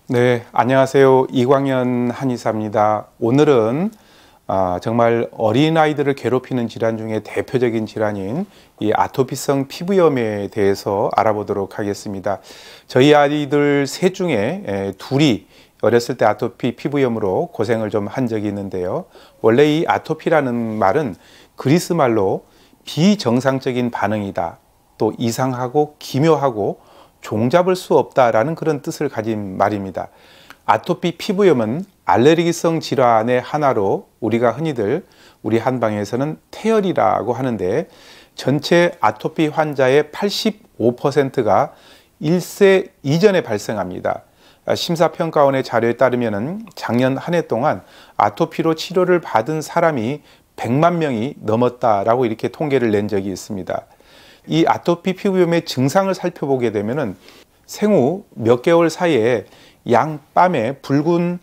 네, 안녕하세요. 이광현 한의사입니다. 오늘은 정말 어린아이들을 괴롭히는 질환 중에 대표적인 질환인 이 아토피성 피부염에 대해서 알아보도록 하겠습니다. 저희 아이들 셋 중에 둘이 어렸을 때 아토피 피부염으로 고생을 좀 한 적이 있는데요. 원래 이 아토피라는 말은 그리스 말로 비정상적인 반응이다, 또 이상하고 기묘하고 종잡을 수 없다라는 그런 뜻을 가진 말입니다. 아토피 피부염은 알레르기성 질환의 하나로 우리가 흔히들 우리 한방에서는 태열이라고 하는데, 전체 아토피 환자의 85%가 1세 이전에 발생합니다. 심사평가원의 자료에 따르면 작년 한 해 동안 아토피로 치료를 받은 사람이 100만 명이 넘었다라고 이렇게 통계를 낸 적이 있습니다. 이 아토피 피부염의 증상을 살펴보게 되면은 생후 몇 개월 사이에 양뺨에 붉은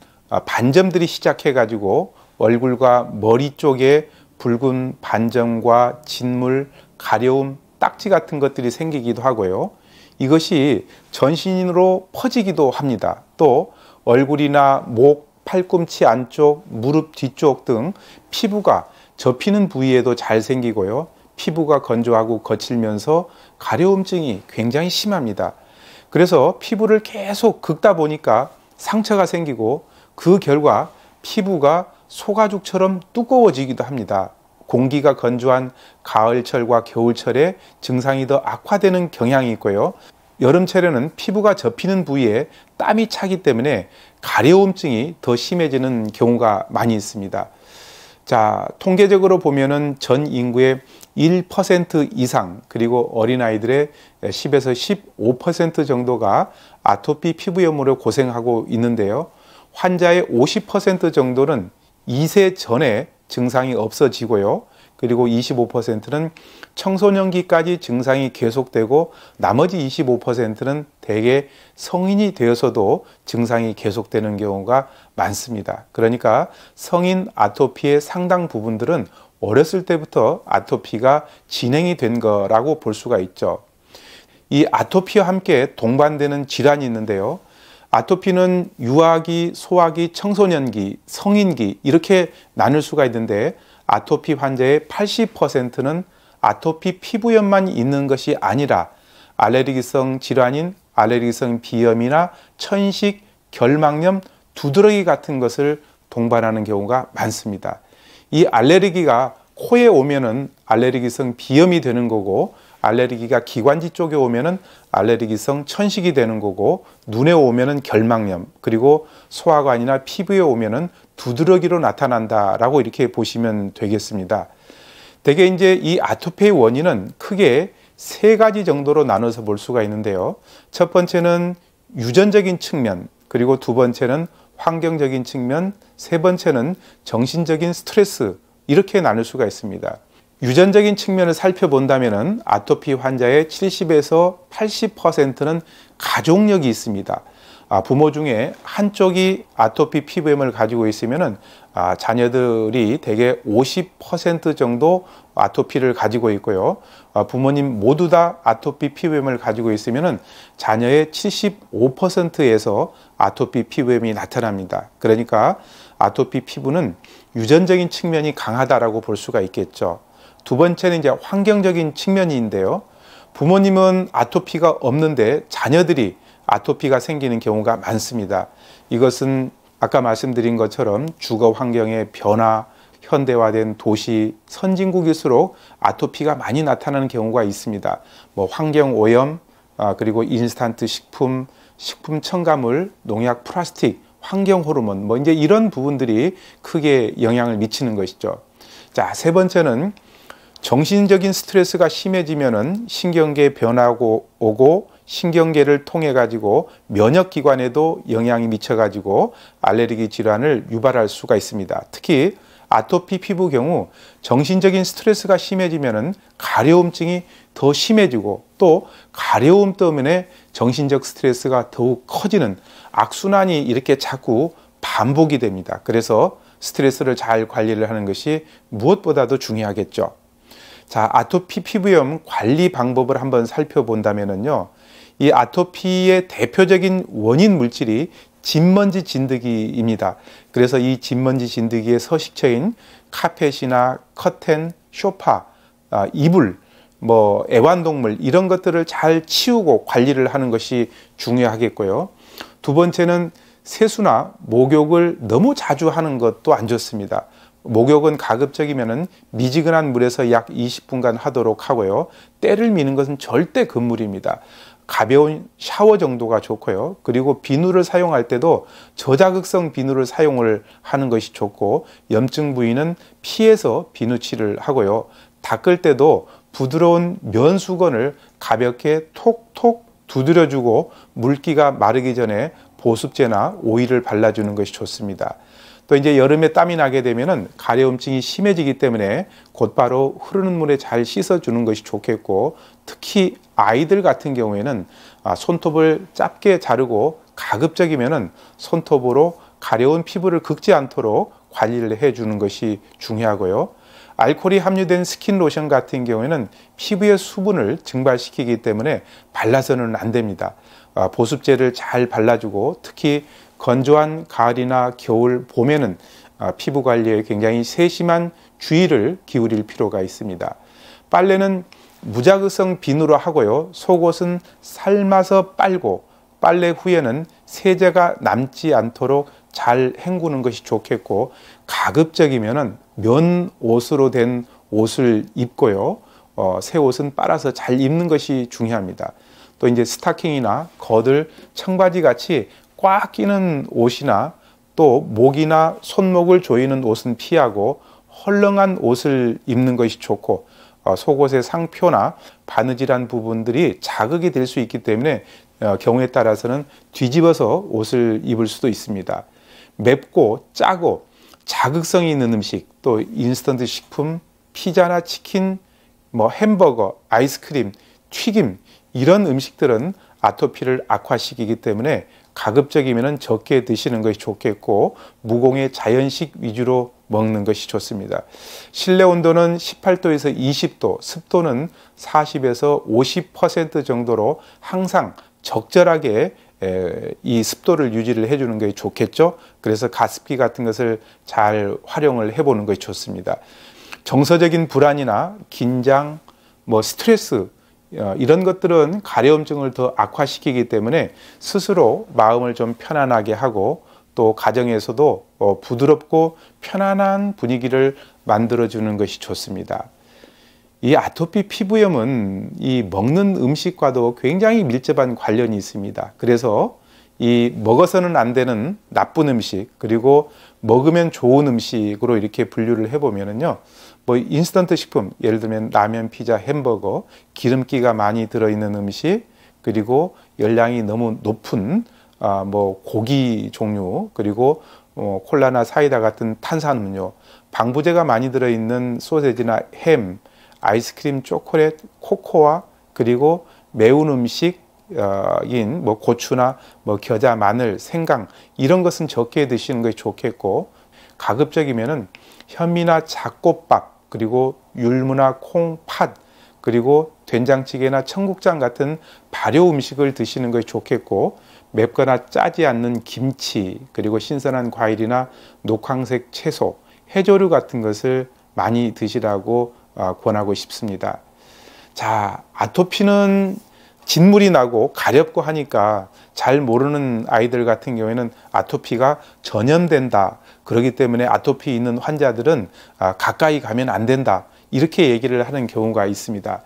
반점들이 시작해 가지고 얼굴과 머리 쪽에 붉은 반점과 진물, 가려움, 딱지 같은 것들이 생기기도 하고요. 이것이 전신으로 퍼지기도 합니다. 또 얼굴이나 목, 팔꿈치 안쪽, 무릎 뒤쪽 등 피부가 접히는 부위에도 잘 생기고요. 피부가 건조하고 거칠면서 가려움증이 굉장히 심합니다. 그래서 피부를 계속 긁다 보니까 상처가 생기고, 그 결과 피부가 소가죽처럼 두꺼워지기도 합니다. 공기가 건조한 가을철과 겨울철에 증상이 더 악화되는 경향이 있고요. 여름철에는 피부가 접히는 부위에 땀이 차기 때문에 가려움증이 더 심해지는 경우가 많이 있습니다. 자, 통계적으로 보면은 전 인구의 1% 이상, 그리고 어린아이들의 10에서 15% 정도가 아토피 피부염으로 고생하고 있는데요. 환자의 50% 정도는 2세 전에 증상이 없어지고요. 그리고 25%는 청소년기까지 증상이 계속되고, 나머지 25%는 대개 성인이 되어서도 증상이 계속되는 경우가 많습니다. 그러니까 성인 아토피의 상당 부분들은 어렸을 때부터 아토피가 진행이 된 거라고 볼 수가 있죠. 이 아토피와 함께 동반되는 질환이 있는데요. 아토피는 유아기, 소아기, 청소년기, 성인기 이렇게 나눌 수가 있는데, 아토피 환자의 80%는 아토피 피부염만 있는 것이 아니라 알레르기성 질환인 알레르기성 비염이나 천식, 결막염, 두드러기 같은 것을 동반하는 경우가 많습니다. 이 알레르기가 코에 오면은 알레르기성 비염이 되는 거고, 알레르기가 기관지 쪽에 오면은 알레르기성 천식이 되는 거고, 눈에 오면은 결막염, 그리고 소화관이나 피부에 오면은 두드러기로 나타난다라고 이렇게 보시면 되겠습니다. 대개 이제 이 아토피의 원인은 크게 세 가지 정도로 나눠서 볼 수가 있는데요. 첫 번째는 유전적인 측면, 그리고 두 번째는 환경적인 측면, 세 번째는 정신적인 스트레스, 이렇게 나눌 수가 있습니다. 유전적인 측면을 살펴본다면 아토피 환자의 70에서 80%는 가족력이 있습니다. 부모 중에 한쪽이 아토피 피부염을 가지고 있으면 자녀들이 대개 50% 정도 아토피를 가지고 있고요. 부모님 모두 다 아토피 피부염을 가지고 있으면 자녀의 75%에서 아토피 피부염이 나타납니다. 그러니까 아토피 피부는 유전적인 측면이 강하다라고 볼 수가 있겠죠. 두 번째는 이제 환경적인 측면인데요. 부모님은 아토피가 없는데 자녀들이 아토피가 생기는 경우가 많습니다. 이것은 아까 말씀드린 것처럼 주거 환경의 변화, 현대화된 도시, 선진국일수록 아토피가 많이 나타나는 경우가 있습니다. 환경 오염, 그리고 인스턴트 식품, 식품 첨가물, 농약, 플라스틱, 환경 호르몬, 이제 이런 부분들이 크게 영향을 미치는 것이죠. 자, 세 번째는 정신적인 스트레스가 심해지면은 신경계 변화가 오고, 신경계를 통해 가지고 면역기관에도 영향이 미쳐 가지고 알레르기 질환을 유발할 수가 있습니다. 특히 아토피 피부 경우 정신적인 스트레스가 심해지면은 가려움증이 더 심해지고, 또 가려움 때문에 정신적 스트레스가 더욱 커지는 악순환이 이렇게 자꾸 반복이 됩니다. 그래서 스트레스를 잘 관리를 하는 것이 무엇보다도 중요하겠죠. 자, 아토피 피부염 관리 방법을 한번 살펴본다면요. 이 아토피의 대표적인 원인 물질이 진먼지 진드기입니다. 그래서 이 진먼지 진드기의 서식처인 카펫이나 커튼, 소파, 이불, 애완동물 이런 것들을 잘 치우고 관리를 하는 것이 중요하겠고요. 두 번째는 세수나 목욕을 너무 자주 하는 것도 안 좋습니다. 목욕은 가급적이면 미지근한 물에서 약 20분간 하도록 하고요. 때를 미는 것은 절대 금물입니다. 가벼운 샤워 정도가 좋고요. 그리고 비누를 사용할 때도 저자극성 비누를 사용을 하는 것이 좋고, 염증 부위는 피해서 비누칠을 하고요. 닦을 때도 부드러운 면 수건을 가볍게 톡톡 두드려주고 물기가 마르기 전에 보습제나 오일을 발라주는 것이 좋습니다. 또 이제 여름에 땀이 나게 되면은 가려움증이 심해지기 때문에 곧바로 흐르는 물에 잘 씻어주는 것이 좋겠고, 특히 아이들 같은 경우에는 손톱을 짧게 자르고 가급적이면은 손톱으로 가려운 피부를 긁지 않도록 관리를 해주는 것이 중요하고요. 알코올이 함유된 스킨 로션 같은 경우에는 피부의 수분을 증발시키기 때문에 발라서는 안 됩니다. 보습제를 잘 발라주고, 특히 건조한 가을이나 겨울, 봄에는 피부 관리에 굉장히 세심한 주의를 기울일 필요가 있습니다. 빨래는 무자극성 비누로 하고요. 속옷은 삶아서 빨고, 빨래 후에는 세제가 남지 않도록 잘 헹구는 것이 좋겠고, 가급적이면은 면 옷으로 된 옷을 입고요. 새 옷은 빨아서 잘 입는 것이 중요합니다. 또 이제 스타킹이나 겉을 청바지 같이 꽉 끼는 옷이나 또 목이나 손목을 조이는 옷은 피하고 헐렁한 옷을 입는 것이 좋고, 속옷의 상표나 바느질한 부분들이 자극이 될 수 있기 때문에 경우에 따라서는 뒤집어서 옷을 입을 수도 있습니다. 맵고 짜고 자극성이 있는 음식, 또 인스턴트 식품, 피자나 치킨, 햄버거, 아이스크림, 튀김 이런 음식들은 아토피를 악화시키기 때문에 가급적이면 적게 드시는 것이 좋겠고, 무공해 자연식 위주로 먹는 것이 좋습니다. 실내 온도는 18도에서 20도, 습도는 40에서 50% 정도로 항상 적절하게 이 습도를 유지를 해주는 게 좋겠죠. 그래서 가습기 같은 것을 잘 활용을 해보는 것이 좋습니다. 정서적인 불안이나 긴장, 스트레스 이런 것들은 가려움증을 더 악화시키기 때문에 스스로 마음을 좀 편안하게 하고, 또 가정에서도 부드럽고 편안한 분위기를 만들어주는 것이 좋습니다. 이 아토피 피부염은 이 먹는 음식과도 굉장히 밀접한 관련이 있습니다. 그래서 이 먹어서는 안 되는 나쁜 음식, 그리고 먹으면 좋은 음식으로 이렇게 분류를 해보면은요, 인스턴트 식품, 예를 들면 라면, 피자, 햄버거, 기름기가 많이 들어있는 음식, 그리고 열량이 너무 높은 고기 종류, 그리고 콜라나 사이다 같은 탄산음료, 방부제가 많이 들어있는 소세지나 햄, 아이스크림, 초콜릿, 코코아, 그리고 매운 음식인 고추나 겨자, 마늘, 생강 이런 것은 적게 드시는 것이 좋겠고, 가급적이면은 현미나 잡곡밥, 그리고 율무나 콩, 팥, 그리고 된장찌개나 청국장 같은 발효 음식을 드시는 것이 좋겠고, 맵거나 짜지 않는 김치, 그리고 신선한 과일이나 녹황색 채소, 해조류 같은 것을 많이 드시라고 권하고 싶습니다. 자, 아토피는 진물이 나고 가렵고 하니까 잘 모르는 아이들 같은 경우에는 아토피가 전염된다, 그렇기 때문에 아토피 있는 환자들은 가까이 가면 안 된다, 이렇게 얘기를 하는 경우가 있습니다.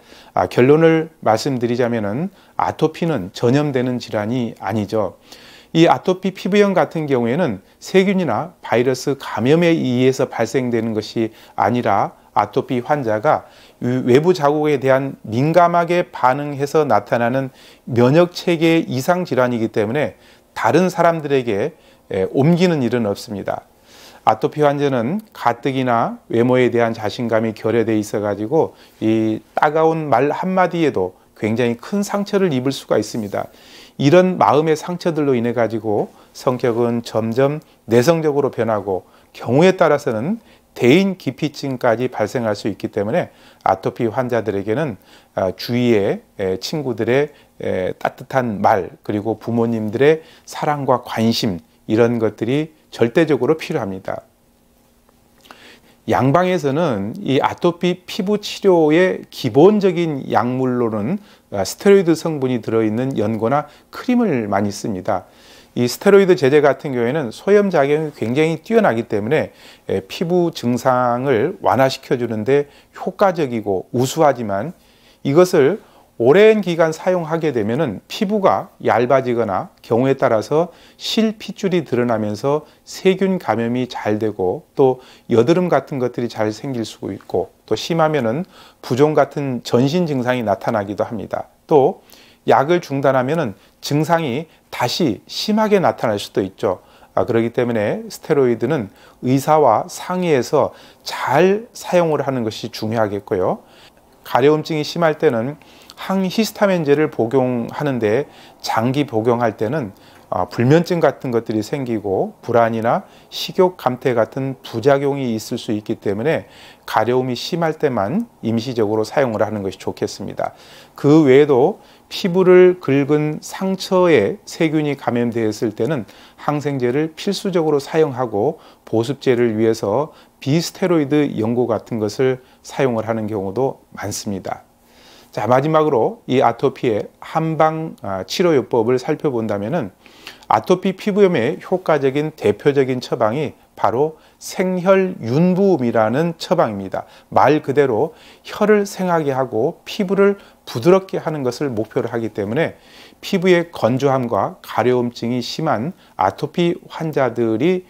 결론을 말씀드리자면은 아토피는 전염되는 질환이 아니죠. 이 아토피 피부염 같은 경우에는 세균이나 바이러스 감염에 의해서 발생되는 것이 아니라, 아토피 환자가 외부 자극에 대한 민감하게 반응해서 나타나는 면역체계 이상 질환이기 때문에 다른 사람들에게 옮기는 일은 없습니다. 아토피 환자는 가뜩이나 외모에 대한 자신감이 결여되어 있어 가지고 이 따가운 말 한마디에도 굉장히 큰 상처를 입을 수가 있습니다. 이런 마음의 상처들로 인해 가지고 성격은 점점 내성적으로 변하고, 경우에 따라서는 대인 기피증까지 발생할 수 있기 때문에 아토피 환자들에게는 주위의 친구들의 따뜻한 말, 그리고 부모님들의 사랑과 관심, 이런 것들이 절대적으로 필요합니다. 양방에서는 이 아토피 피부 치료의 기본적인 약물로는 스테로이드 성분이 들어있는 연고나 크림을 많이 씁니다. 이 스테로이드 제제 같은 경우에는 소염작용이 굉장히 뛰어나기 때문에 피부 증상을 완화시켜 주는데 효과적이고 우수하지만 이것을 오랜 기간 사용하게 되면은 피부가 얇아지거나 경우에 따라서 실핏줄이 드러나면서 세균 감염이 잘 되고 또 여드름 같은 것들이 잘 생길 수 있고 또 심하면은 부종 같은 전신 증상이 나타나기도 합니다. 또 약을 중단하면은 증상이 다시 심하게 나타날 수도 있죠. 그렇기 때문에 스테로이드는 의사와 상의해서 잘 사용을 하는 것이 중요하겠고요. 가려움증이 심할 때는 항히스타민제를 복용하는데 장기 복용할 때는 불면증 같은 것들이 생기고 불안이나 식욕 감퇴 같은 부작용이 있을 수 있기 때문에 가려움이 심할 때만 임시적으로 사용을 하는 것이 좋겠습니다. 그 외에도 피부를 긁은 상처에 세균이 감염되었을 때는 항생제를 필수적으로 사용하고 보습제를 위해서 비스테로이드 연고 같은 것을 사용을 하는 경우도 많습니다. 자, 마지막으로 이 아토피의 한방 치료요법을 살펴본다면은 아토피 피부염의 효과적인 대표적인 처방이 바로 생혈윤부음이라는 처방입니다. 말 그대로 혈을 생하게 하고 피부를 부드럽게 하는 것을 목표로 하기 때문에 피부의 건조함과 가려움증이 심한 아토피 환자들이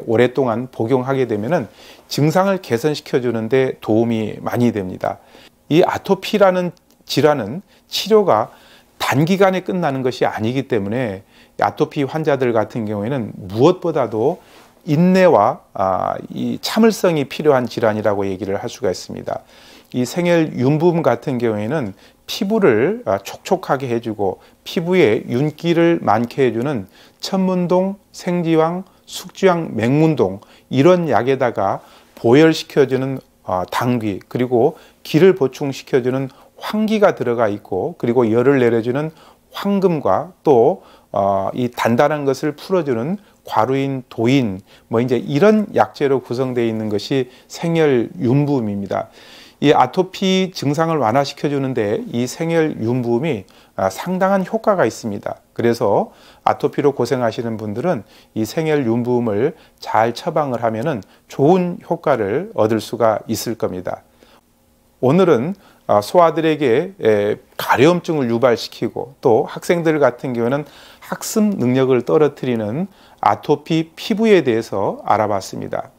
오랫동안 복용하게 되면은 증상을 개선시켜 주는데 도움이 많이 됩니다. 이 아토피라는 질환은 치료가 단기간에 끝나는 것이 아니기 때문에 아토피 환자들 같은 경우에는 무엇보다도 인내와 이 참을성이 필요한 질환이라고 얘기를 할 수가 있습니다. 이 생혈윤부음 같은 경우에는 피부를 촉촉하게 해주고 피부에 윤기를 많게 해주는 천문동, 생지황, 숙지황, 맹문동 이런 약에다가 보혈시켜주는 당귀 그리고 기를 보충시켜주는 황기가 들어가 있고 그리고 열을 내려주는 황금과 또 이 단단한 것을 풀어주는 과루인, 도인 이제 이런 약재로 구성되어 있는 것이 생혈윤부음입니다. 이 아토피 증상을 완화시켜 주는데 이 생혈윤부음이 상당한 효과가 있습니다. 그래서 아토피로 고생하시는 분들은 이 생혈윤부음을 잘 처방을 하면은 좋은 효과를 얻을 수가 있을 겁니다. 오늘은 소아들에게 가려움증을 유발시키고 또 학생들 같은 경우는 학습 능력을 떨어뜨리는 아토피 피부에 대해서 알아봤습니다.